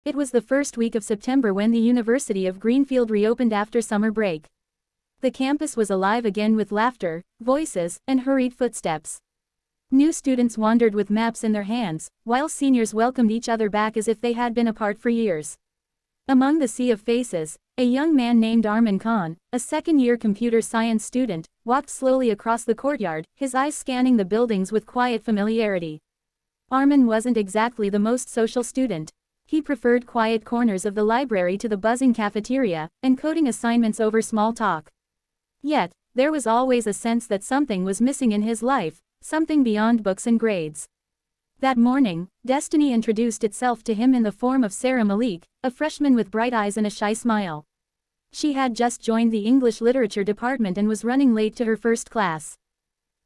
It was the first week of September when the University of Greenfield reopened after summer break. The campus was alive again with laughter, voices, and hurried footsteps. New students wandered with maps in their hands, while seniors welcomed each other back as if they had been apart for years. Among the sea of faces, a young man named Arman Khan, a second-year computer science student, walked slowly across the courtyard, his eyes scanning the buildings with quiet familiarity. Arman wasn't exactly the most social student. He preferred quiet corners of the library to the buzzing cafeteria, and coding assignments over small talk. Yet, there was always a sense that something was missing in his life, something beyond books and grades. That morning, destiny introduced itself to him in the form of Sarah Malik, a freshman with bright eyes and a shy smile. She had just joined the English literature department and was running late to her first class.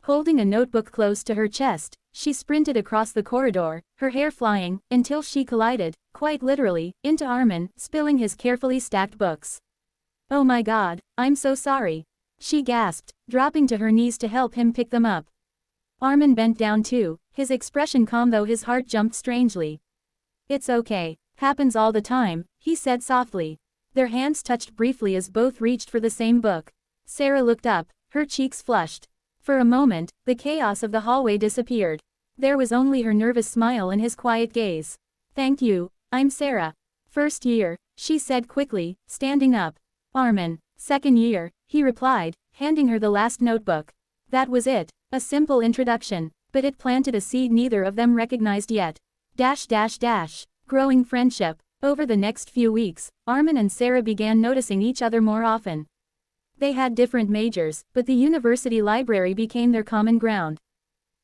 Holding a notebook close to her chest, she sprinted across the corridor, her hair flying, until she collided, quite literally, into Arman, spilling his carefully stacked books. "Oh my God, I'm so sorry," she gasped, dropping to her knees to help him pick them up. Arman bent down too, his expression calm though his heart jumped strangely. "It's okay. Happens all the time," he said softly. Their hands touched briefly as both reached for the same book. Sarah looked up, her cheeks flushed. For a moment, the chaos of the hallway disappeared. There was only her nervous smile and his quiet gaze. "Thank you, I'm Sarah. First year," she said quickly, standing up. "Arman, second year," he replied, handing her the last notebook. That was it, a simple introduction, but it planted a seed neither of them recognized yet. Growing friendship. Over the next few weeks, Arman and Sarah began noticing each other more often. They had different majors, but the university library became their common ground.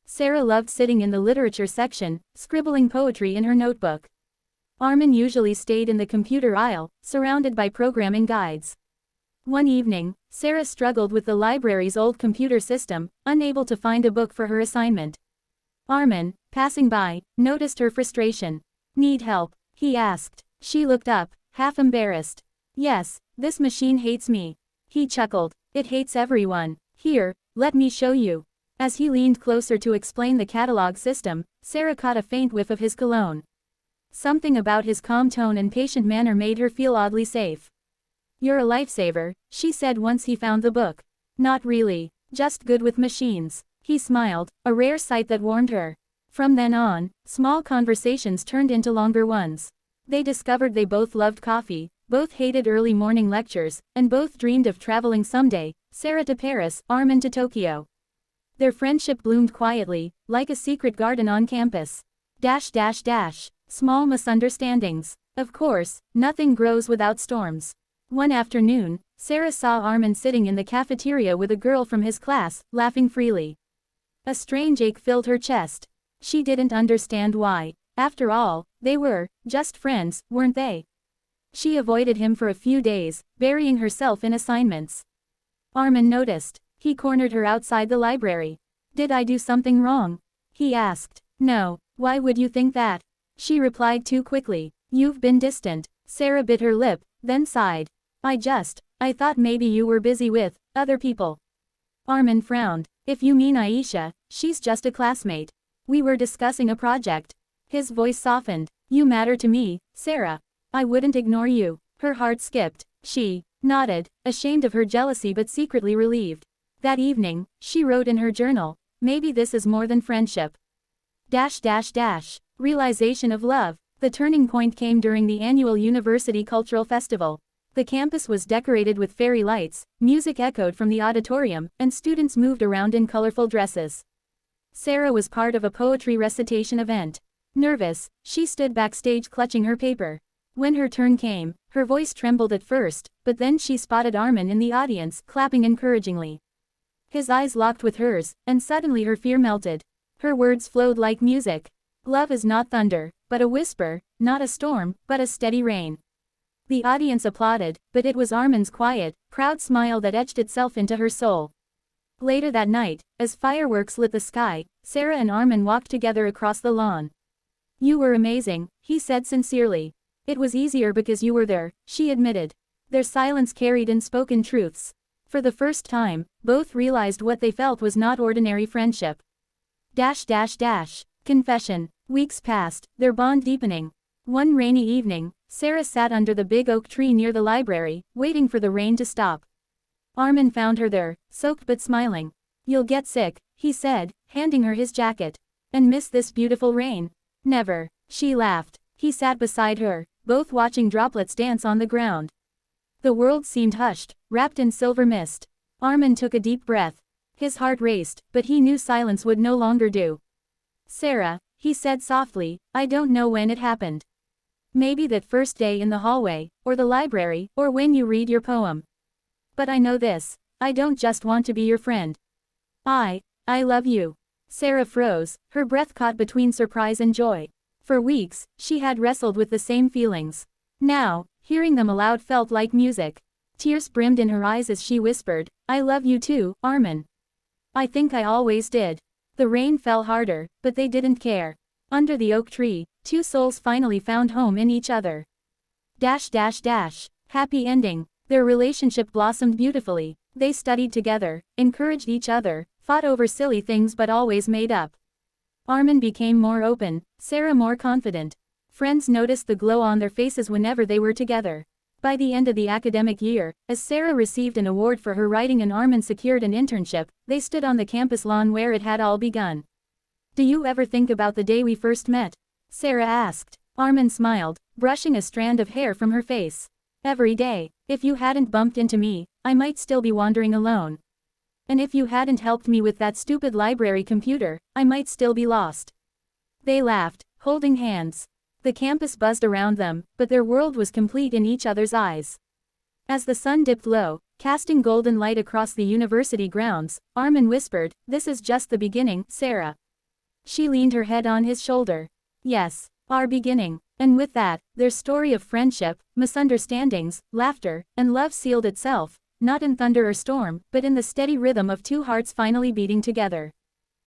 Sarah loved sitting in the literature section, scribbling poetry in her notebook. Arman usually stayed in the computer aisle, surrounded by programming guides. One evening, Sarah struggled with the library's old computer system, unable to find a book for her assignment. Arman, passing by, noticed her frustration. "Need help?" he asked. She looked up, half embarrassed. "Yes, this machine hates me." He chuckled. "It hates everyone. Here, let me show you." As he leaned closer to explain the catalog system, Sarah caught a faint whiff of his cologne. Something about his calm tone and patient manner made her feel oddly safe. "You're a lifesaver," she said once he found the book. "Not really. Just good with machines." He smiled, a rare sight that warmed her. From then on, small conversations turned into longer ones. They discovered they both loved coffee, both hated early morning lectures, and both dreamed of traveling someday, Sarah to Paris, Arman to Tokyo. Their friendship bloomed quietly, like a secret garden on campus. Small misunderstandings. Of course, nothing grows without storms. One afternoon, Sarah saw Arman sitting in the cafeteria with a girl from his class, laughing freely. A strange ache filled her chest. She didn't understand why. After all, they were just friends, weren't they? She avoided him for a few days, burying herself in assignments. Arman noticed. He cornered her outside the library. "Did I do something wrong?" he asked. "No, why would you think that?" She replied too quickly. "You've been distant." Sarah bit her lip, then sighed. I thought maybe you were busy with other people." Arman frowned. "If you mean Aisha, she's just a classmate. We were discussing a project." His voice softened. "You matter to me, Sarah. I wouldn't ignore you." Her heart skipped. She nodded, ashamed of her jealousy but secretly relieved. That evening, she wrote in her journal, "Maybe this is more than friendship." Realization of love. The turning point came during the annual University Cultural Festival. The campus was decorated with fairy lights, music echoed from the auditorium, and students moved around in colorful dresses. Sarah was part of a poetry recitation event. Nervous, she stood backstage clutching her paper. When her turn came, her voice trembled at first, but then she spotted Arman in the audience, clapping encouragingly. His eyes locked with hers, and suddenly her fear melted. Her words flowed like music. "Love is not thunder, but a whisper, not a storm, but a steady rain." The audience applauded, but it was Arman's quiet, proud smile that etched itself into her soul. Later that night, as fireworks lit the sky, Sarah and Arman walked together across the lawn. "You were amazing," he said sincerely. "It was easier because you were there," she admitted. Their silence carried unspoken truths. For the first time, both realized what they felt was not ordinary friendship. Confession. Weeks passed, their bond deepening. One rainy evening, Sarah sat under the big oak tree near the library, waiting for the rain to stop. Armin found her there, soaked but smiling. "You'll get sick," he said, handing her his jacket. "And miss this beautiful rain." "Never." She laughed. He sat beside her, both watching droplets dance on the ground. The world seemed hushed, wrapped in silver mist. Armin took a deep breath. His heart raced, but he knew silence would no longer do. "Sarah," he said softly, "I don't know when it happened. Maybe that first day in the hallway, or the library, or when you read your poem. But I know this, I don't just want to be your friend. I love you." Sarah froze, her breath caught between surprise and joy. For weeks, she had wrestled with the same feelings. Now, hearing them aloud felt like music. Tears brimmed in her eyes as she whispered, "I love you too, Armin. I think I always did." The rain fell harder, but they didn't care. Under the oak tree, two souls finally found home in each other. Happy ending. Their relationship blossomed beautifully. They studied together, encouraged each other, fought over silly things but always made up. Armin became more open, Sarah more confident. Friends noticed the glow on their faces whenever they were together. By the end of the academic year, as Sarah received an award for her writing and Armin secured an internship, they stood on the campus lawn where it had all begun. "Do you ever think about the day we first met?" Sarah asked. Armin smiled, brushing a strand of hair from her face. "Every day. If you hadn't bumped into me, I might still be wandering alone. And if you hadn't helped me with that stupid library computer, I might still be lost." They laughed, holding hands. The campus buzzed around them, but their world was complete in each other's eyes. As the sun dipped low, casting golden light across the university grounds, Armin whispered, "This is just the beginning, Sarah." She leaned her head on his shoulder. "Yes, our beginning." And with that, their story of friendship, misunderstandings, laughter, and love sealed itself, not in thunder or storm, but in the steady rhythm of two hearts finally beating together.